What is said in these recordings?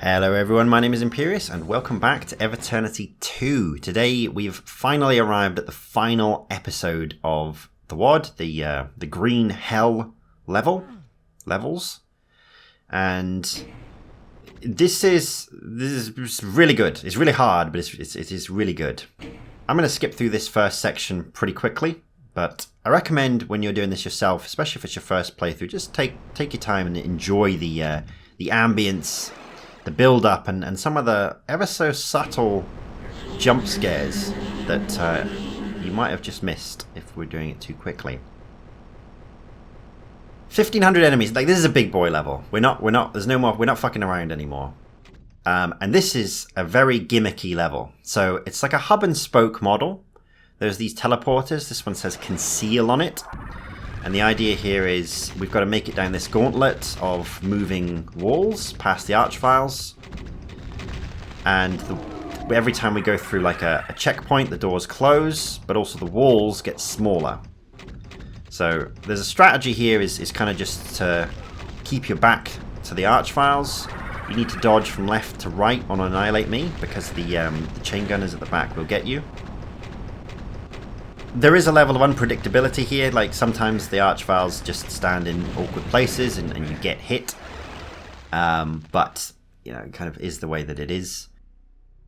Hello everyone, my name is Imperius and welcome back to Eviternity II. Today we've finally arrived at the final episode of the WOD, the green hell levels. And this is really good. It's really hard, but it is really good. I'm going to skip through this first section pretty quickly, but I recommend when you're doing this yourself, especially if it's your first playthrough, just take your time and enjoy the ambience, the build-up, and some of the ever so subtle jump scares that you might have just missed if we're doing it too quickly. 1,500 enemies. Like, this is a big boy level. We're not fucking around anymore. And this is a very gimmicky level. So it's like a hub and spoke model. There's these teleporters. This one says conceal on it. And the idea here is we've got to make it down this gauntlet of moving walls past the archviles. And every time we go through like a checkpoint, the doors close, but also the walls get smaller. So there's a strategy here is kind of just to keep your back to the archviles. You need to dodge from left to right on Annihilate Me because the chain gunners at the back will get you. There is a level of unpredictability here, like sometimes the archviles just stand in awkward places and you get hit. But, you know, it kind of is the way that it is.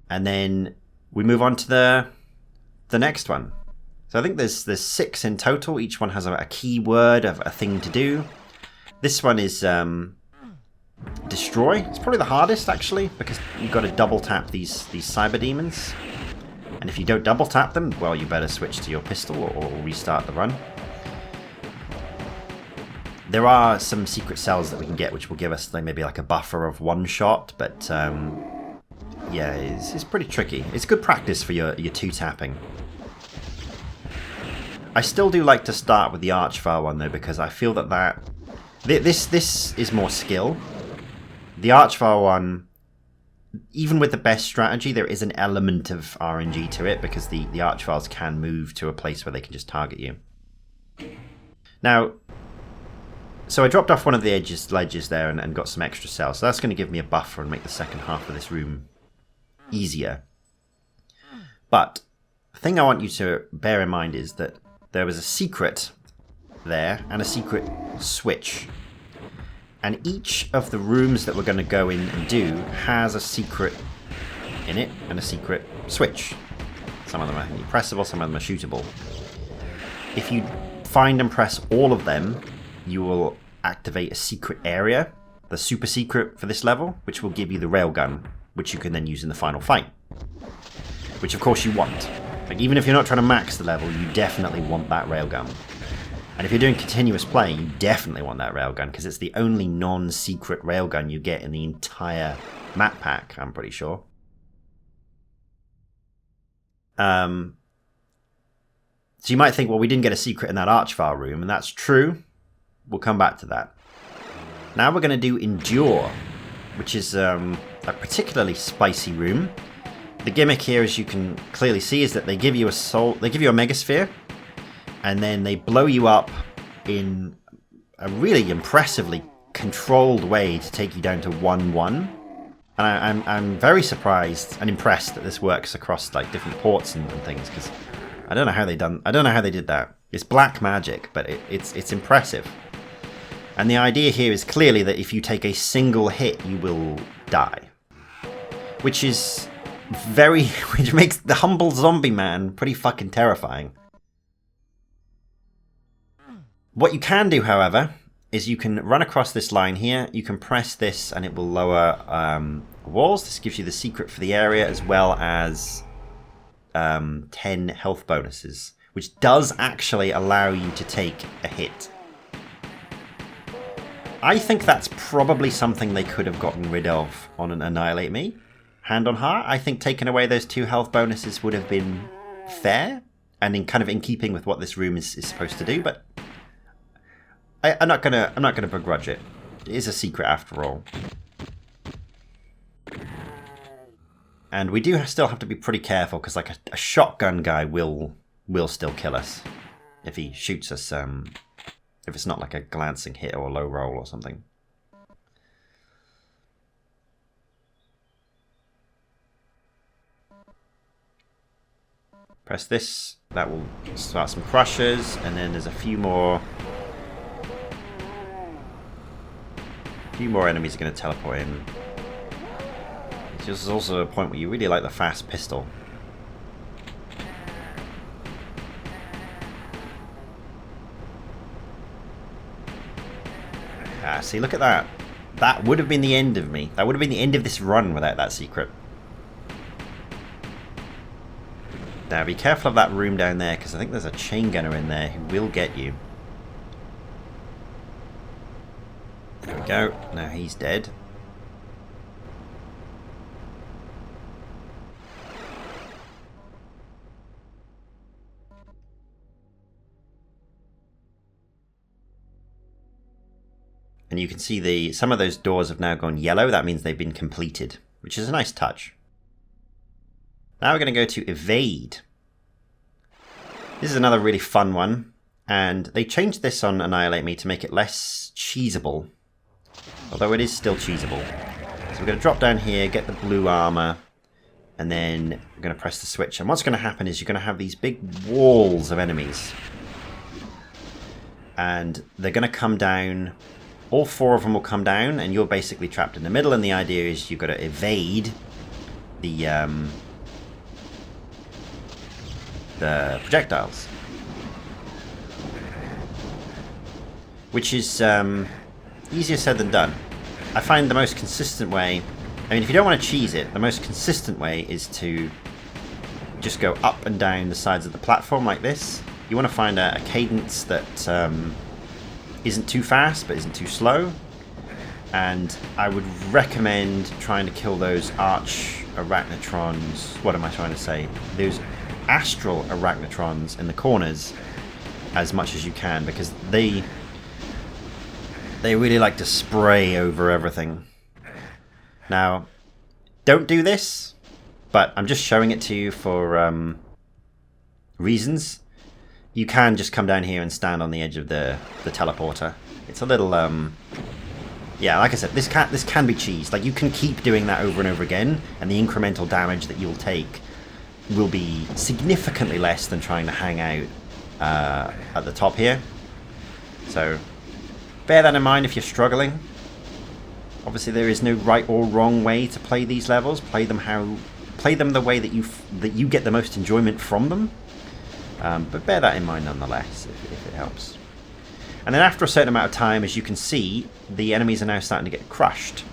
And then we move on to the next one. So I think there's 6 in total. Each one has a keyword of a thing to do. This one is destroy. It's probably the hardest, actually, because you've got to double tap these cyber demons. And if you don't double tap them, well, you better switch to your pistol or restart the run. There are some secret cells that we can get, which will give us maybe like a buffer of one shot, but yeah, it's pretty tricky. It's good practice for your 2 tapping. I still do like to start with the archvile one though, because I feel that this is more skill. The archvile one, even with the best strategy, there is an element of RNG to it because the archviles can move to a place where they can just target you. Now, so I dropped off one of the ledges there and got some extra cells. So that's going to give me a buffer and make the second half of this room easier. But the thing I want you to bear in mind is that there was a secret there and a secret switch. And each of the rooms that we're going to go in and do has a secret in it and a secret switch. Some of them are pressable, some of them are shootable. If you find and press all of them, you will activate a secret area, the super secret for this level, which will give you the railgun, which you can then use in the final fight. Which of course you want. Like, even if you're not trying to max the level, you definitely want that railgun. And if you're doing continuous play, you definitely want that railgun, because it's the only non-secret railgun you get in the entire map pack, I'm pretty sure. So you might think, well, we didn't get a secret in that archvile room, and that's true. We'll come back to that. Now we're going to do Endure, which is a particularly spicy room. The gimmick here, as you can clearly see, is that they give you a megasphere, and then they blow you up in a really impressively controlled way to take you down to 1-1. And I'm very surprised and impressed that this works across like different ports and things, because I don't know how they did that. It's black magic, but it's impressive. And the idea here is clearly that if you take a single hit, you will die, which makes the humble zombie man pretty fucking terrifying. What you can do, however, is you can run across this line here. You can press this and it will lower walls. This gives you the secret for the area as well as 10 health bonuses, which does actually allow you to take a hit. I think that's probably something they could have gotten rid of on an Annihilate Me. Hand on heart, I think taking away those 2 health bonuses would have been fair and in keeping with what this room is supposed to do, but I'm not gonna begrudge it. It is a secret after all. And we do still have to be pretty careful, because like a shotgun guy will still kill us if he shoots us, if it's not like a glancing hit or a low roll or something. Press this. That will start some crushers, and then there's a few more. Enemies are going to teleport in. This is also a point where you really like the fast pistol. Ah, see, look at that. That would have been the end of me. That would have been the end of this run without that secret. Now, be careful of that room down there, because I think there's a chain gunner in there who will get you. There we go. Now he's dead. And you can see some of those doors have now gone yellow. That means they've been completed, which is a nice touch. Now we're going to go to Evade. This is another really fun one. And they changed this on Annihilate Me to make it less cheesable. Although it is still cheesable. So we're going to drop down here, get the blue armor. And then we're going to press the switch. And what's going to happen is you're going to have these big walls of enemies. And they're going to come down. All 4 of them will come down, and you're basically trapped in the middle. And the idea is you've got to evade the projectiles, which is easier said than done. I find the most consistent way. I mean, if you don't want to cheese it, the most consistent way is to just go up and down the sides of the platform like this. You want to find a cadence that isn't too fast but isn't too slow, and I would recommend trying to kill those arch arachnotrons. What am I trying to say? Those astral arachnotrons in the corners as much as you can, because they really like to spray over everything. Now, don't do this, but I'm just showing it to you for reasons. You can just come down here and stand on the edge of the teleporter. It's a little, yeah, like I said, this can be cheesed. Like, you can keep doing that over and over again, and the incremental damage that you'll take will be significantly less than trying to hang out at the top here. So, bear that in mind if you're struggling. Obviously, there is no right or wrong way to play these levels. Play them the way that you get the most enjoyment from them. But bear that in mind nonetheless, if it helps. And then after a certain amount of time, as you can see, the enemies are now starting to get crushed.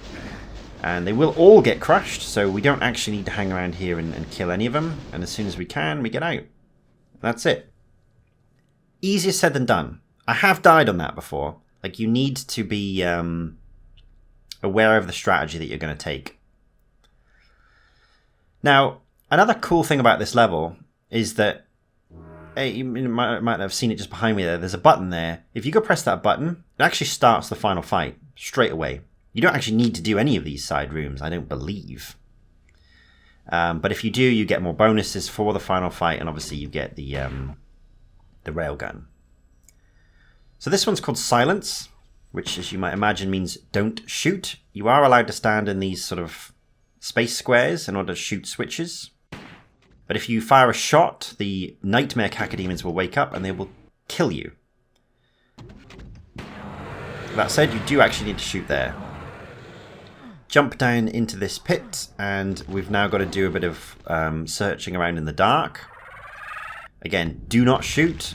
And they will all get crushed, so we don't actually need to hang around here and kill any of them. And as soon as we can, we get out. That's it. Easier said than done. I have died on that before. Like, you need to be aware of the strategy that you're going to take. Now, another cool thing about this level is that you might have seen it just behind me there. There's a button there. If you go press that button, it actually starts the final fight straight away. You don't actually need to do any of these side rooms, I don't believe. But if you do, you get more bonuses for the final fight, and obviously you get the railgun. So this one's called Silence, which, as you might imagine, means don't shoot. You are allowed to stand in these sort of space squares in order to shoot switches. But if you fire a shot, the nightmare cacodemons will wake up and they will kill you. That said, you do actually need to shoot there. Jump down into this pit, and we've now got to do a bit of searching around in the dark. Again, do not shoot.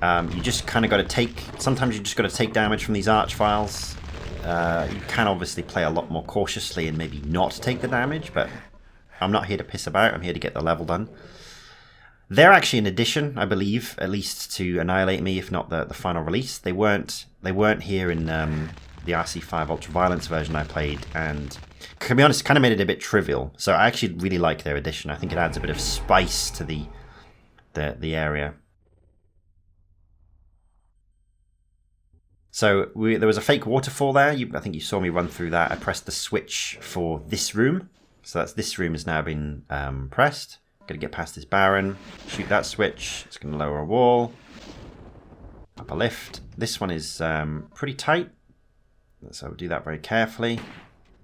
You just kind of got to take... Sometimes you just got to take damage from these archviles. You can obviously play a lot more cautiously and maybe not take the damage, but I'm not here to piss about. I'm here to get the level done. They're actually an addition, I believe, at least to Annihilate Me, if not the final release. They weren't here in the RC5 Ultraviolence version I played, and to be honest, it kind of made it a bit trivial. So I actually really like their addition. I think it adds a bit of spice to the area. So there was a fake waterfall there. I think you saw me run through that. I pressed the switch for this room. So this room has now been pressed. Got to get past this Baron. Shoot that switch. It's going to lower a wall. Up a lift. This one is pretty tight. So we'll do that very carefully.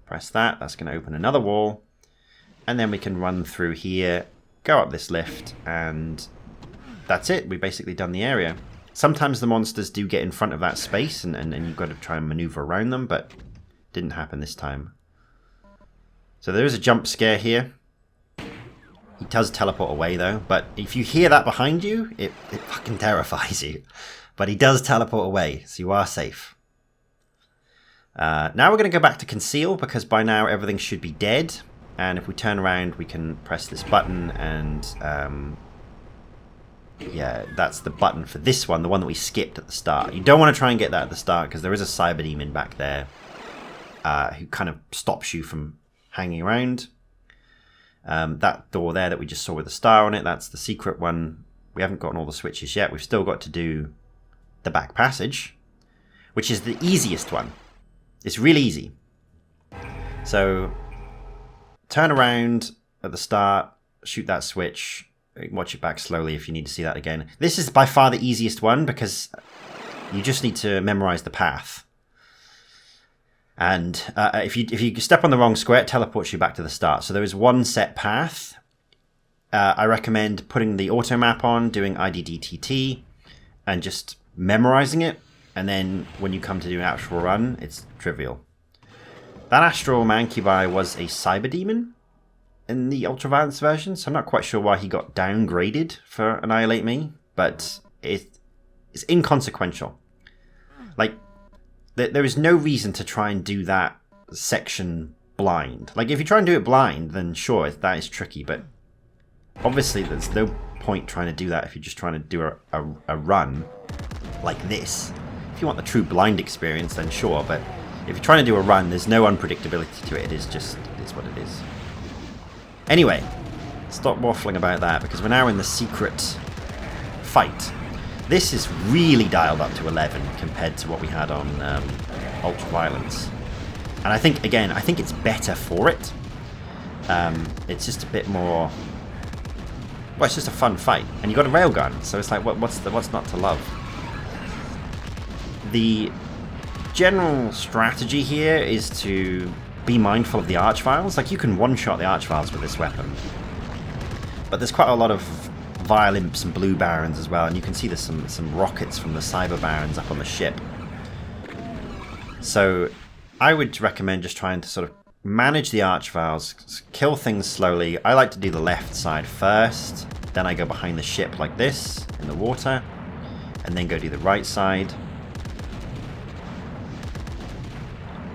Press that. That's going to open another wall. And then we can run through here go up this lift, and that's it. We've basically done the area. Sometimes the monsters do get in front of that space, and you've got to try and maneuver around them, but didn't happen this time. So there is a jump scare here. He does teleport away though, but if you hear that behind you, it fucking terrifies you. But he does teleport away, so you are safe. Now we're going to go back to conceal, because by now everything should be dead. And if we turn around, we can press this button, and yeah, that's the button for this one, the one that we skipped at the start. You don't want to try and get that at the start, because there is a cyber demon back there who kind of stops you from hanging around. That door there that we just saw with the star on it, that's the secret one. We haven't gotten all the switches yet. We've still got to do the back passage, which is the easiest one. It's really easy. So turn around at the start, shoot that switch, watch it back slowly if you need to see that again. This is by far the easiest one, because you just need to memorize the path. And if you step on the wrong square, it teleports you back to the start. So there is one set path. I recommend putting the auto map on, doing IDDTT, and just memorizing it. And then when you come to do an actual run, it's trivial. That Astral Mancubi was a cyber demon in the Ultraviolence version, so I'm not quite sure why he got downgraded for Annihilate Me, but it's inconsequential. Like, there is no reason to try and do that section blind. Like, if you try and do it blind, then sure, that is tricky, but obviously there's no point trying to do that if you're just trying to do a run like this. If you want the true blind experience, then sure, but if you're trying to do a run, there's no unpredictability to it. It is what it is. Anyway, stop waffling about that, because we're now in the secret fight. This is really dialed up to 11 compared to what we had on Ultraviolence. And I think it's better for it. It's just a bit more... Well, it's just a fun fight. And you've got a railgun, so it's like, what's not to love? The general strategy here is to be mindful of the Archviles. Like, you can one-shot the Archviles with this weapon. But there's quite a lot of Violimps and Blue Barons as well, and you can see there's some rockets from the Cyber Barons up on the ship. So I would recommend just trying to sort of manage the Archviles, kill things slowly. I like to do the left side first, then I go behind the ship like this, in the water, and then go do the right side.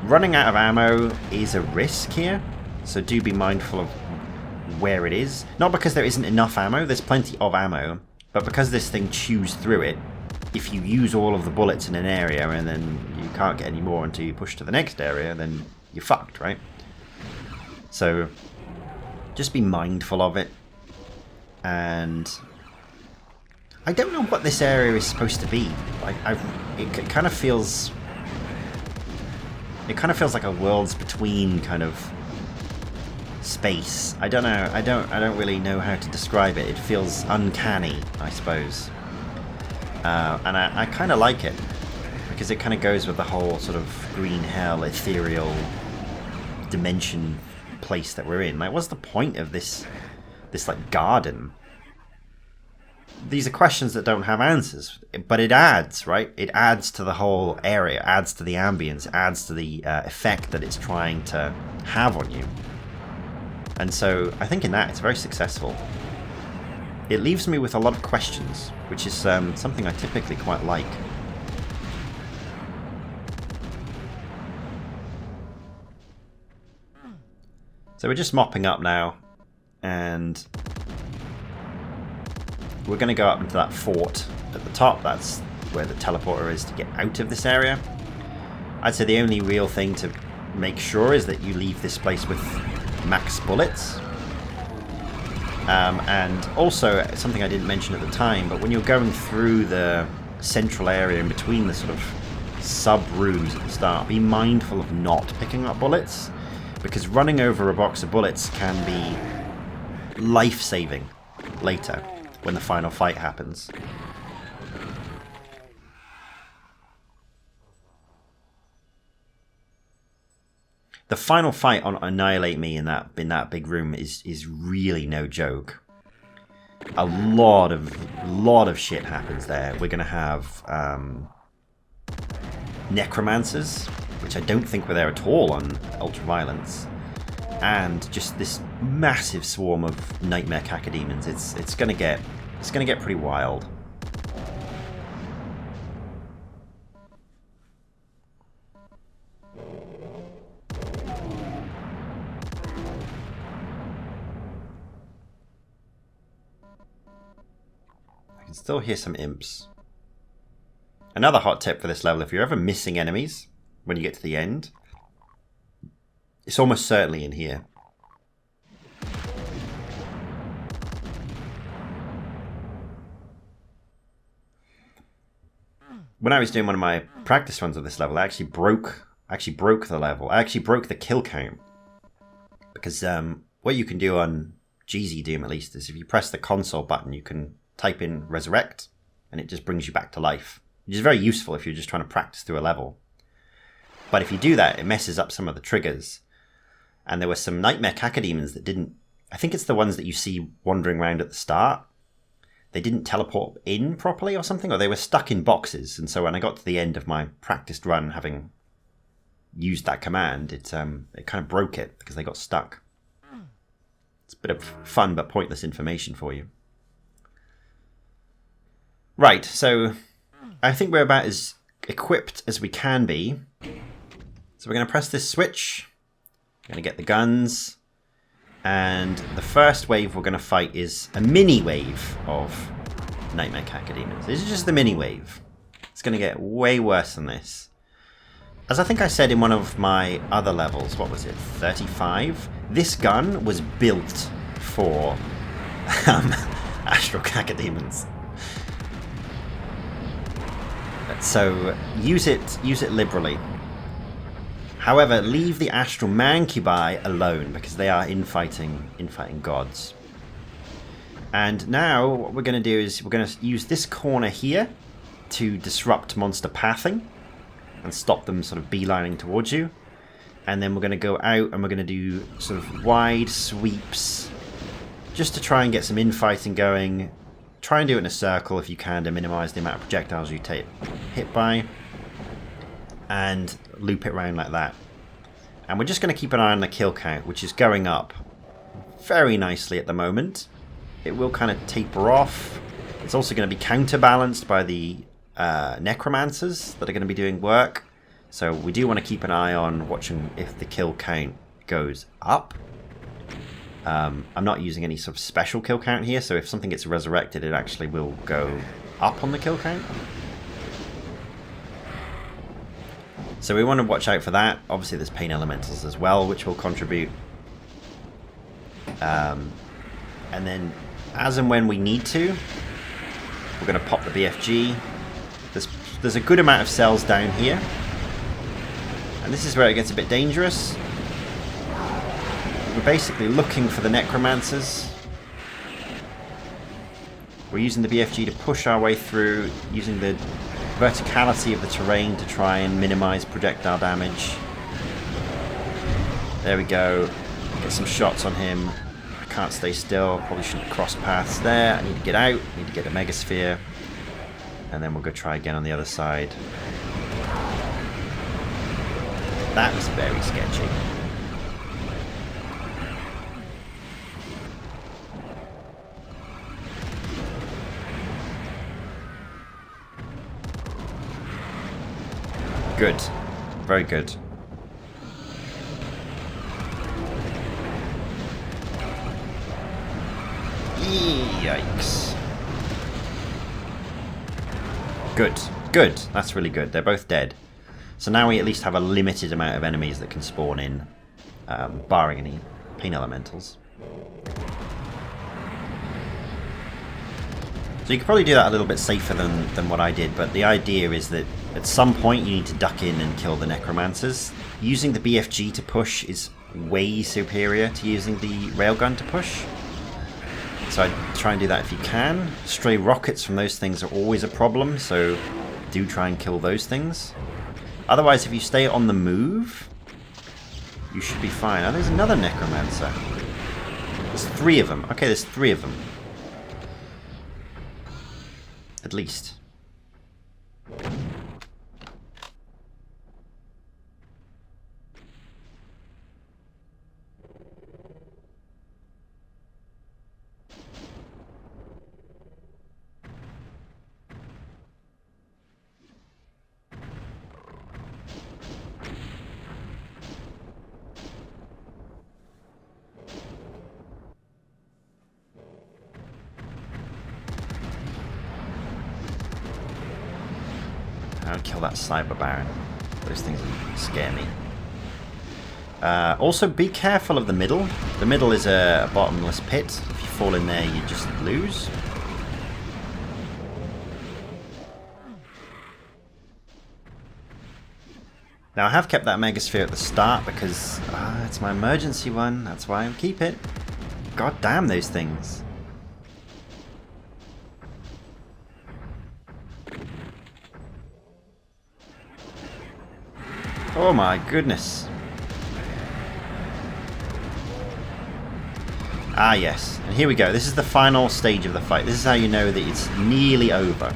Running out of ammo is a risk here, so do be mindful of where it is. Not because there isn't enough ammo, there's plenty of ammo, but because this thing chews through it, if you use all of the bullets in an area and then you can't get any more until you push to the next area, then you're fucked, right? So just be mindful of it. And I don't know what this area is supposed to be. Like, it kind of feels like a worlds between kind of space. I don't know. I don't really know how to describe it. It feels uncanny, I suppose. And I kind of like it, because it kind of goes with the whole sort of green hell, ethereal dimension place that we're in. Like, what's the point of this like garden? These are questions that don't have answers, but it adds, right? It adds to the whole area, adds to the ambience, adds to the effect that it's trying to have on you. And so I think in that it's very successful. It leaves me with a lot of questions, which is something I typically quite like. So we're just mopping up now, and we're going to go up into that fort at the top. That's where the teleporter is to get out of this area. I'd say the only real thing to make sure is that you leave this place with max bullets. And also, something I didn't mention at the time, but when you're going through the central area in between the sort of sub-rooms at the start, be mindful of not picking up bullets, because running over a box of bullets can be life-saving later when the final fight happens. The final fight on Annihilate Me in that big room is really no joke. a lot of shit happens there. We're going to have necromancers, which I don't think were there at all on Ultraviolence, and just this massive swarm of nightmare cacodemons. It's going to get pretty wild. I can still hear some imps. Another hot tip for this level, if you're ever missing enemies when you get to the end, it's almost certainly in here. When I was doing one of my practice runs of this level, I actually broke the level. I actually broke the kill count. Because what you can do on GZ Doom, at least, is if you press the console button, you can type in resurrect, and it just brings you back to life. Which is very useful if you're just trying to practice through a level. But if you do that, it messes up some of the triggers. And there were some nightmare cacodemons that didn't... I think it's the ones that you see wandering around at the start. They didn't teleport in properly or something, or they were stuck in boxes. And so when I got to the end of my practiced run, having used that command, it kind of broke it because they got stuck. It's a bit of fun but pointless information for you. Right, so I think we're about as equipped as we can be. So we're going to press this switch. We're going to get the guns. And the first wave we're going to fight is a mini wave of nightmare cacodemons. This is just the mini wave. It's going to get way worse than this. As I think I said in one of my other levels, what was it, 35? This gun was built for astral cacodemons. So use it liberally. However, leave the astral mancubi alone because they are infighting gods. And now what we're going to do is we're going to use this corner here to disrupt monster pathing and stop them sort of beelining towards you. And then we're going to go out and we're going to do sort of wide sweeps just to try and get some infighting going. Try and do it in a circle if you can to minimize the amount of projectiles you take hit by. And loop it around like that. And we're just going to keep an eye on the kill count, which is going up very nicely at the moment. It will kind of taper off. It's also going to be counterbalanced by the necromancers that are going to be doing work. So we do want to keep an eye on watching if the kill count goes up. I'm not using any sort of special kill count here, so if something gets resurrected, it actually will go up on the kill count. So we want to watch out for that. Obviously there's pain elementals as well, which will contribute. And then as and when we need to, we're going to pop the BFG. There's a good amount of cells down here. And this is where it gets a bit dangerous. We're basically looking for the necromancers. We're using the BFG to push our way through, using the verticality of the terrain to try and minimize projectile damage. There we go. Get some shots on him. I can't stay still. Probably shouldn't cross paths there. I need to get out. I need to get a megasphere. And then we'll go try again on the other side. That was very sketchy. Good. Very good. Yikes. Good. Good. That's really good. They're both dead. So now we at least have a limited amount of enemies that can spawn in, barring any pain elementals. So you could probably do that a little bit safer than what I did, but the idea is that at some point you need to duck in and kill the necromancers. Using the BFG to push is way superior to using the railgun to push. So I'd try and do that if you can. Stray rockets from those things are always a problem, so do try and kill those things. Otherwise, if you stay on the move, you should be fine. Oh, there's another necromancer. There's 3 of them. Okay, there's 3 of them. at least. I would kill that Cyber Baron. Those things scare me. Also, be careful of the middle. The middle is a bottomless pit. If you fall in there, you just lose. Now, I have kept that Megasphere at the start because it's my emergency one. That's why I keep it. God damn those things. Oh my goodness. Ah yes, and here we go. This is the final stage of the fight. This is how you know that it's nearly over.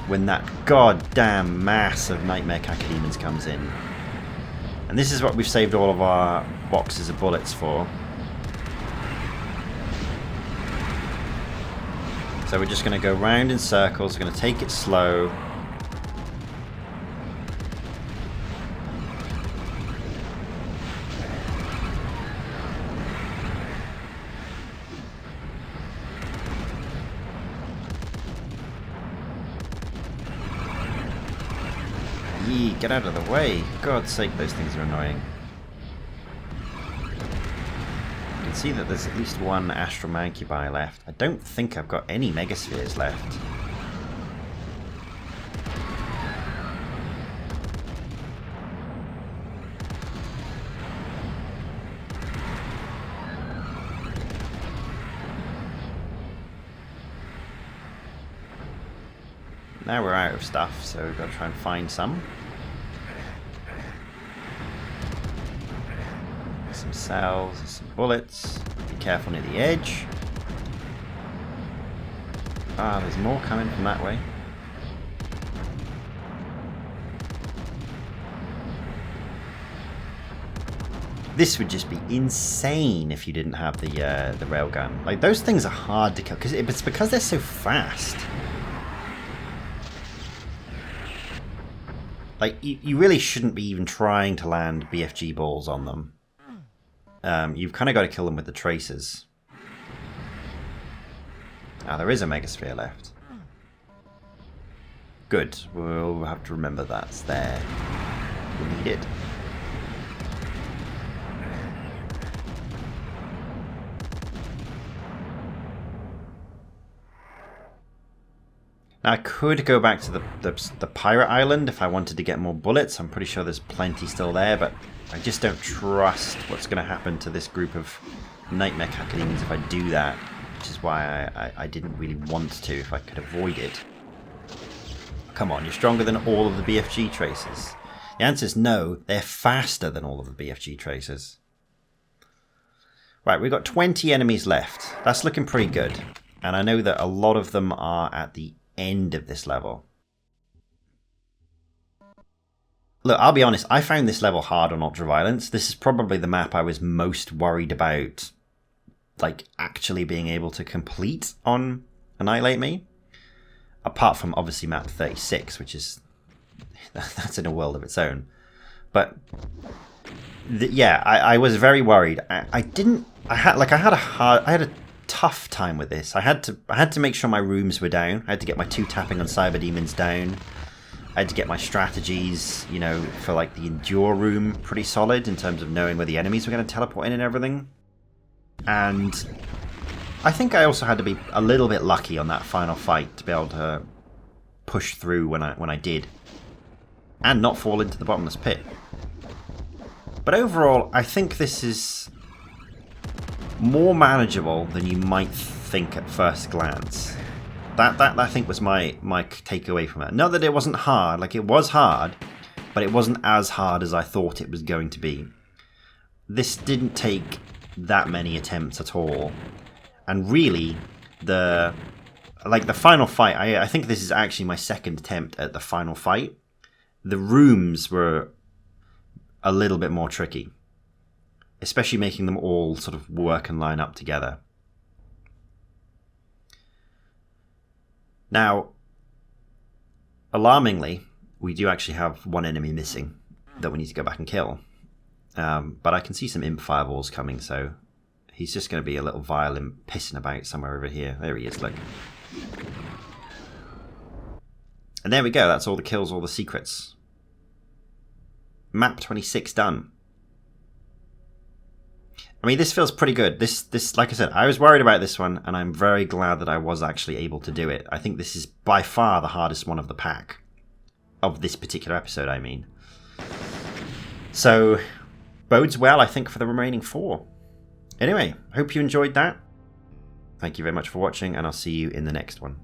When that goddamn mass of Nightmare Cacodemons comes in. And this is what we've saved all of our boxes of bullets for. So we're just going to go round in circles. We're going to take it slow. Get out of the way. God's sake, those things are annoying. You can see that there's at least one Astral Mancubi left. I don't think I've got any Megaspheres left. Now we're out of stuff, so we've got to try and find some. Some cells, some bullets. Be careful near the edge. Ah, there's more coming from that way. This would just be insane if you didn't have the railgun. Like, those things are hard to kill, because it's because they're so fast. Like, you really shouldn't be even trying to land BFG balls on them. You've kind of got to kill them with the tracers. Ah, there is a Megasphere left. Good. We'll have to remember that's there. We need it. Now, I could go back to the Pirate Island if I wanted to get more bullets. I'm pretty sure there's plenty still there, but I just don't trust what's going to happen to this group of Nightmare Cacodemons if I do that, which is why I didn't really want to if I could avoid it. Come on, you're stronger than all of the BFG tracers. The answer is no, they're faster than all of the BFG tracers. Right, we've got 20 enemies left. That's looking pretty good. And I know that a lot of them are at the end of this level. Look, I'll be honest, I found this level hard on Ultraviolence. This is probably the map I was most worried about, like, actually being able to complete on Annihilate Me. Apart from, obviously, map 36, which is... that's in a world of its own. But, yeah, I was very worried. I had a tough time with this. I had to make sure my rooms were down. I had to get my 2 tapping on Cyber Demons down. I had to get my strategies, you know, for like the Endure room pretty solid in terms of knowing where the enemies were going to teleport in and everything. And I think I also had to be a little bit lucky on that final fight to be able to push through when I did. And not fall into the bottomless pit. But overall, I think this is more manageable than you might think at first glance. That I think was my takeaway from it. Not that it wasn't hard, like it was hard, but it wasn't as hard as I thought it was going to be. This didn't take that many attempts at all. And really, the like the final fight, I think this is actually my second attempt at the final fight. The rooms were a little bit more tricky, especially making them all sort of work and line up together. Now, alarmingly, we do actually have one enemy missing that we need to go back and kill. But I can see some imp fireballs coming, so he's just going to be a little violin pissing about somewhere over here. There he is, look. And there we go, that's all the kills, all the secrets. Map 26 done. I mean, this feels pretty good. This, like I said, I was worried about this one, and I'm very glad that I was actually able to do it. I think this is by far the hardest one of the pack. Of this particular episode, I mean. So, bodes well, I think, for the remaining 4. Anyway, hope you enjoyed that. Thank you very much for watching, and I'll see you in the next one.